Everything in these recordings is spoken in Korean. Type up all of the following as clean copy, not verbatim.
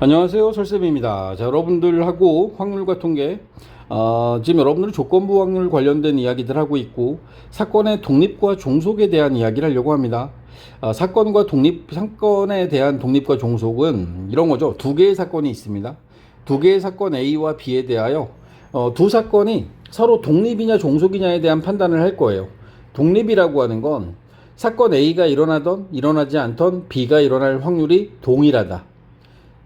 안녕하세요, 설쌤입니다. 자, 여러분들하고 확률과 통계, 지금 여러분들은 조건부 확률 관련된 이야기들 하고 있고, 사건의 독립과 종속에 대한 이야기를 하려고 합니다. 사건에 대한 독립과 종속은 이런 거죠. 두 개의 사건이 있습니다. 두 개의 사건 A와 B에 대하여 두 사건이 서로 독립이냐 종속이냐에 대한 판단을 할 거예요. 독립이라고 하는 건 사건 A가 일어나던 일어나지 않던 B가 일어날 확률이 동일하다.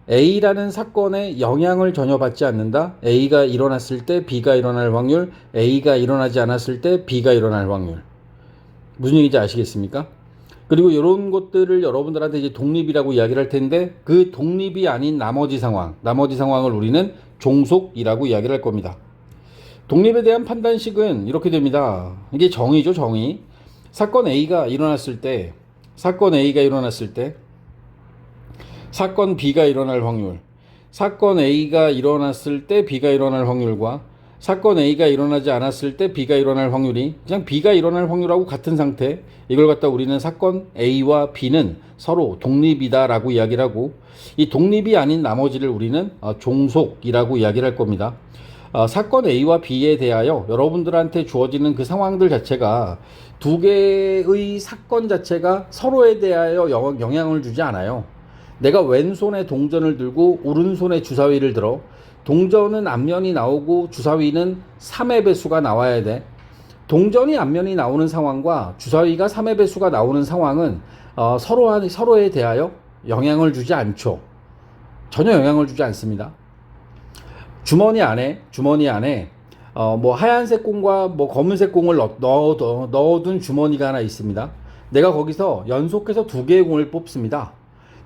A라는 사건에 영향을 전혀 받지 않는다. A가 일어났을 때 B가 일어날 확률, A가 일어나지 않았을 때 B가 일어날 확률. 무슨 얘기인지 아시겠습니까? 그리고 이런 것들을 여러분들한테 이제 독립이라고 이야기를 할 텐데, 그 독립이 아닌 나머지 상황을 우리는 종속이라고 이야기를 할 겁니다. 독립에 대한 판단식은 이렇게 됩니다. 이게 정의죠, 정의. 사건 A가 일어났을 때, 사건 B가 일어날 확률, 사건 A가 일어났을 때 B가 일어날 확률과 사건 A가 일어나지 않았을 때 B가 일어날 확률이 그냥 B가 일어날 확률하고 같은 상태, 이걸 갖다 우리는 사건 A와 B는 서로 독립이다라고 이야기를 하고, 이 독립이 아닌 나머지를 우리는 종속이라고 이야기를 할 겁니다. 사건 A와 B에 대하여 여러분들한테 주어지는 그 상황들 자체가, 두 개의 사건 자체가 서로에 대하여 영향을 주지 않아요. 내가 왼손에 동전을 들고 오른손에 주사위를 들어, 동전은 앞면이 나오고 주사위는 3의 배수가 나와야 돼. 동전이 앞면이 나오는 상황과 주사위가 3의 배수가 나오는 상황은 서로에 대하여 영향을 주지 않죠. 전혀 영향을 주지 않습니다. 주머니 안에 뭐 하얀색 공과 뭐 검은색 공을 넣어둔 주머니가 하나 있습니다. 내가 거기서 연속해서 두 개의 공을 뽑습니다.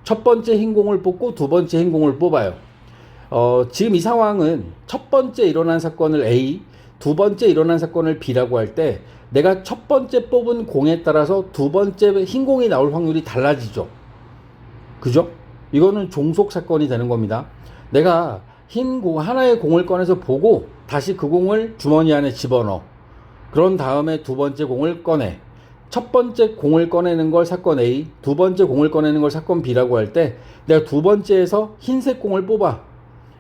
첫 번째 흰 공을 뽑고 두 번째 흰 공을 뽑아요. 지금 이 상황은 첫 번째 일어난 사건을 A, 두 번째 일어난 사건을 B라고 할 때, 내가 첫 번째 뽑은 공에 따라서 두 번째 흰 공이 나올 확률이 달라지죠. 그죠? 이거는 종속 사건이 되는 겁니다. 내가 하나의 공을 꺼내서 보고 다시 그 공을 주머니 안에 집어넣어. 그런 다음에 두 번째 공을 꺼내. 첫 번째 공을 꺼내는 걸 사건 A, 두 번째 공을 꺼내는 걸 사건 B라고 할 때, 내가 두 번째에서 흰색 공을 뽑아.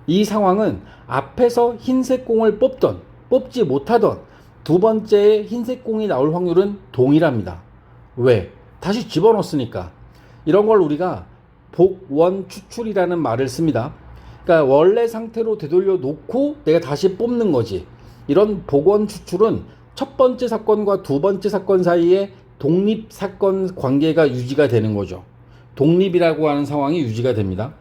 이 상황은 앞에서 흰색 공을 뽑지 못하던 두 번째의 흰색 공이 나올 확률은 동일합니다. 왜? 다시 집어넣었으니까. 이런 걸 우리가 복원 추출이라는 말을 씁니다. 그러니까 원래 상태로 되돌려 놓고 내가 다시 뽑는 거지. 이런 복원 추출은 첫 번째 사건과 두 번째 사건 사이에 독립 사건 관계가 유지가 되는 거죠. 독립이라고 하는 상황이 유지가 됩니다.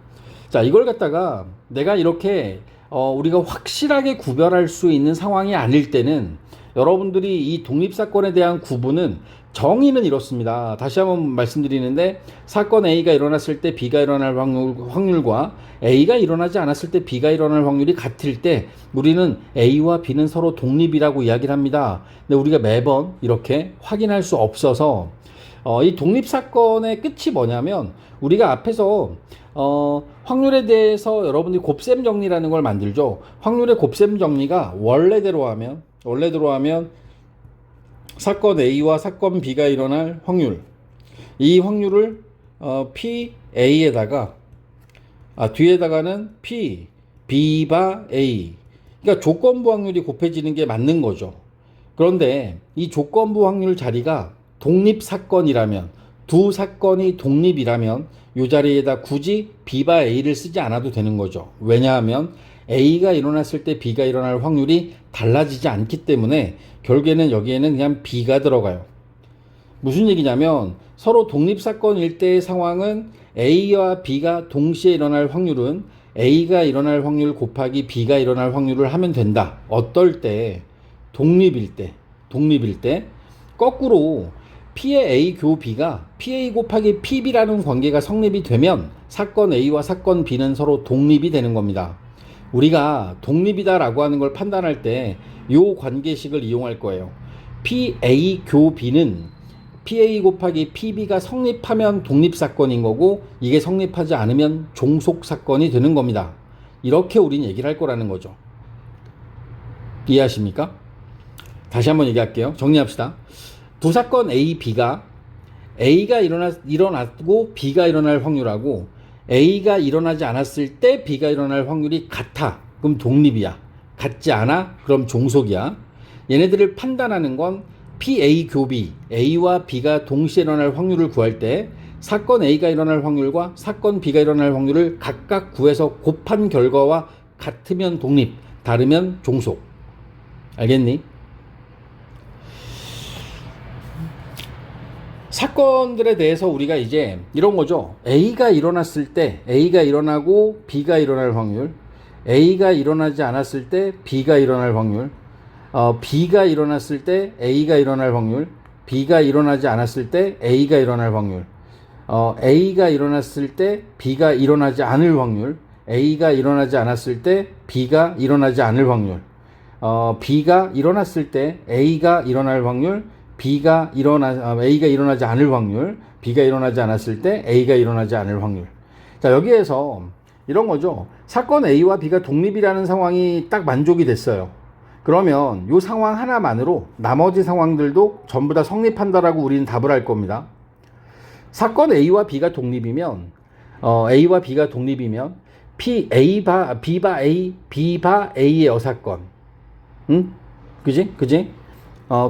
자, 이걸 갖다가 내가 이렇게 우리가 확실하게 구별할 수 있는 상황이 아닐 때는, 여러분들이 이 독립 사건에 대한 구분은, 정의는 이렇습니다. 다시 한번 말씀드리는데, 사건 A가 일어났을 때 B가 일어날 확률과 A가 일어나지 않았을 때 B가 일어날 확률이 같을 때 우리는 A와 B는 서로 독립이라고 이야기를 합니다. 근데 우리가 매번 이렇게 확인할 수 없어서, 이 독립 사건의 끝이 뭐냐면, 우리가 앞에서 확률에 대해서 여러분들이 곱셈 정리라는 걸 만들죠. 확률의 곱셈 정리가 원래대로 하면 사건 A와 사건 B가 일어날 확률, 이 확률을 PA에다가 뒤에다가는 P, B바 A, 그러니까 조건부 확률이 곱해지는 게 맞는 거죠. 그런데 이 조건부 확률 자리가 독립사건이라면, 두 사건이 독립이라면 이 자리에다 굳이 B바 A를 쓰지 않아도 되는 거죠. 왜냐하면 A가 일어났을 때 B가 일어날 확률이 달라지지 않기 때문에 결국에는 여기에는 그냥 B가 들어가요. 무슨 얘기냐면, 서로 독립사건일 때의 상황은 A와 B가 동시에 일어날 확률은 A가 일어날 확률 곱하기 B가 일어날 확률을 하면 된다. 어떨 때? 독립일 때. 거꾸로 P의 A 교 B가 PA 곱하기 PB라는 관계가 성립이 되면 사건 A와 사건 B는 서로 독립이 되는 겁니다. 우리가 독립이다라고 하는 걸 판단할 때 이 관계식을 이용할 거예요. PA 교 B는 PA 곱하기 PB가 성립하면 독립사건인 거고, 이게 성립하지 않으면 종속사건이 되는 겁니다. 이렇게 우린 얘기를 할 거라는 거죠. 이해하십니까? 다시 한번 얘기할게요. 정리합시다. 두 사건 A, B가 A가 일어나고 B가 일어날 확률하고 A가 일어나지 않았을 때 B가 일어날 확률이 같아. 그럼 독립이야. 같지 않아? 그럼 종속이야. 얘네들을 판단하는 건 PA 교비, A와 B가 동시에 일어날 확률을 구할 때 사건 A가 일어날 확률과 사건 B가 일어날 확률을 각각 구해서 곱한 결과와 같으면 독립, 다르면 종속. 알겠니? 사건들에 대해서 우리가 이제 이런 거죠. A가 일어났을 때 A가 일어나고 B가 일어날 확률, A가 일어나지 않았을 때 B가 일어날 확률, B가 일어났을 때 A가 일어날 확률, B가 일어나지 않았을 때 A가 일어날 확률, A가 일어났을 때 B가 일어나지 않을 확률, A가 일어나지 않았을 때 B가 일어나지 않을 확률, B가 일어났을 때 A가 일어날 확률, A가 일어나지 않을 확률, B가 일어나지 않았을 때 A가 일어나지 않을 확률. 자, 여기에서 이런 거죠. 사건 A와 B가 독립이라는 상황이 딱 만족이 됐어요. 그러면 이 상황 하나만으로 나머지 상황들도 전부 다 성립한다라고 우리는 답을 할 겁니다. 사건 A와 B가 독립이면, A와 B가 독립이면, B바 A, B바 A의 여사건. 응? 그지?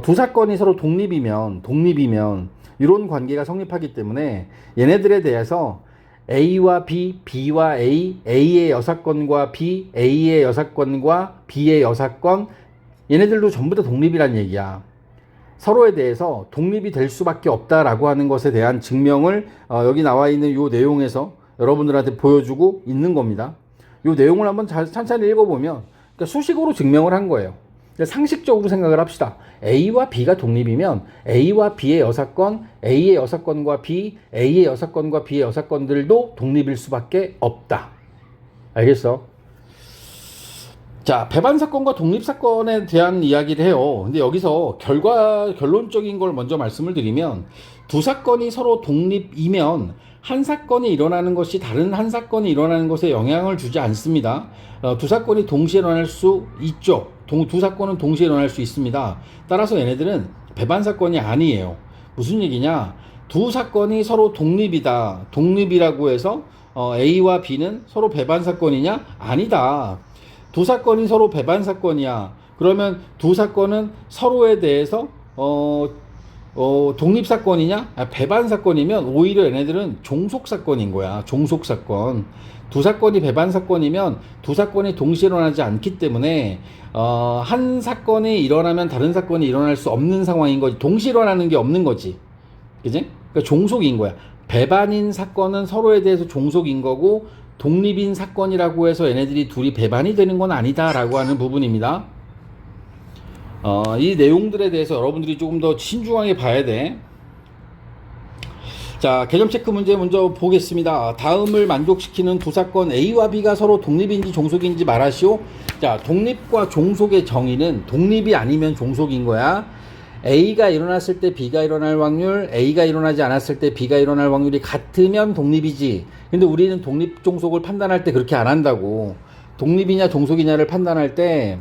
두 사건이 서로 독립이면 이런 관계가 성립하기 때문에 얘네들에 대해서 A와 B, B와 A, A의 여사건과 B, A의 여사건과 B의 여사건, 얘네들도 전부 다 독립이란 얘기야. 서로에 대해서 독립이 될 수밖에 없다라고 하는 것에 대한 증명을 여기 나와 있는 이 내용에서 여러분들한테 보여주고 있는 겁니다. 이 내용을 한번 천천히 읽어보면 그러니까 수식으로 증명을 한 거예요. 상식적으로 생각을 합시다. A와 B가 독립이면 A와 B의 여사건, A의 여사건과 B, A의 여사건과 B의 여사건들도 독립일 수밖에 없다. 알겠어? 자, 배반사건과 독립사건에 대한 이야기를 해요. 근데 여기서 결론적인 걸 먼저 말씀을 드리면 두 사건이 서로 독립이면 한 사건이 일어나는 것이 다른 한 사건이 일어나는 것에 영향을 주지 않습니다. 두 사건이 동시에 일어날 수 있죠. 두 사건은 동시에 일어날 수 있습니다. 따라서 얘네들은 배반사건이 아니에요. 무슨 얘기냐? 두 사건이 서로 독립이다. 독립이라고 해서 A와 B는 서로 배반사건이냐? 아니다. 두 사건이 서로 배반사건이야. 그러면 두 사건은 서로에 대해서 독립사건이냐? 배반사건이면 오히려 얘네들은 종속사건인 거야. 종속사건. 두 사건이 배반사건이면 두 사건이 동시에 일어나지 않기 때문에 한 사건이 일어나면 다른 사건이 일어날 수 없는 상황인 거지. 동시에 일어나는 게 없는 거지. 그지? 그러니까 종속인 거야. 배반인 사건은 서로에 대해서 종속인 거고 독립인 사건이라고 해서 얘네들이 둘이 배반이 되는 건 아니다라고 하는 부분입니다. 이 내용들에 대해서 여러분들이 조금 더 신중하게 봐야 돼. 자, 개념 체크 문제 먼저 보겠습니다. 다음을 만족시키는 두 사건 A와 B가 서로 독립인지 종속인지 말하시오. 자, 독립과 종속의 정의는 독립이 아니면 종속인 거야. A가 일어났을 때 B가 일어날 확률, A가 일어나지 않았을 때 B가 일어날 확률이 같으면 독립이지. 근데 우리는 독립 종속을 판단할 때 그렇게 안 한다고. 독립이냐 종속이냐를 판단할 때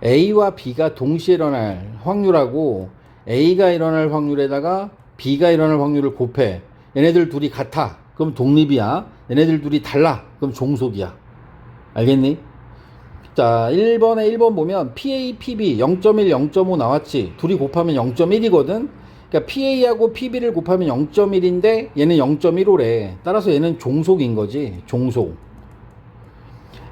A와 B가 동시에 일어날 확률하고 A가 일어날 확률에다가 B가 일어날 확률을 곱해. 얘네들 둘이 같아. 그럼 독립이야. 얘네들 둘이 달라. 그럼 종속이야. 알겠니? 자, 1번에 1번 보면 PA, PB 0.1, 0.5 나왔지. 둘이 곱하면 0.1이거든. 그러니까 PA하고 PB를 곱하면 0.1인데 얘는 0.15래. 따라서 얘는 종속인 거지. 종속.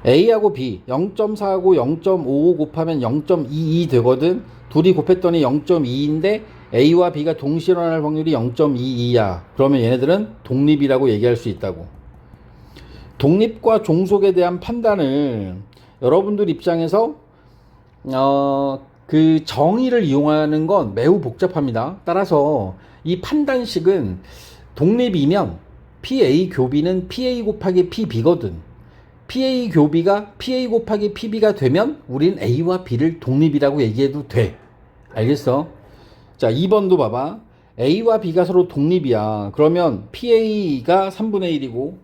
A하고 B 0.4하고 0.55 곱하면 0.22 되거든. 둘이 곱했더니 0.2인데 A와 B가 동시에 일어날 확률이 0.22야. 그러면 얘네들은 독립이라고 얘기할 수 있다고. 독립과 종속에 대한 판단을 여러분들 입장에서 그 정의를 이용하는 건 매우 복잡합니다. 따라서 이 판단식은 독립이면 PA 교비는 PA 곱하기 PB거든. PA 교비가 PA 곱하기 PB가 되면 우린 A와 B를 독립이라고 얘기해도 돼. 알겠어? 자, 2번도 봐봐. A와 B가 서로 독립이야. 그러면 PA가 3분의 1이고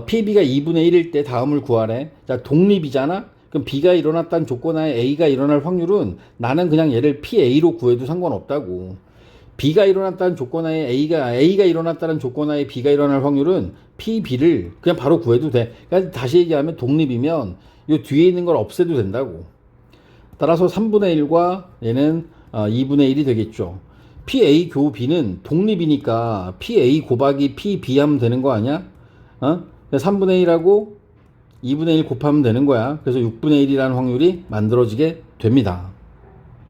PB가 2분의 1일 때 다음을 구하래. 자, 독립이잖아? 그럼 B가 일어났다는 조건하에 A가 일어날 확률은 나는 그냥 얘를 PA로 구해도 상관없다고. B가 일어났다는 조건하에 A가 일어났다는 조건하에 B가 일어날 확률은 P, B를 그냥 바로 구해도 돼. 그러니까 다시 얘기하면 독립이면 요 뒤에 있는 걸 없애도 된다고. 따라서 3분의 1과 얘는 2분의 1이 되겠죠. PA 교 B는 독립이니까 PA 곱하기 PB 하면 되는 거 아니야? 3분의 1하고 2분의 1 곱하면 되는 거야. 그래서 6분의 1이라는 확률이 만들어지게 됩니다.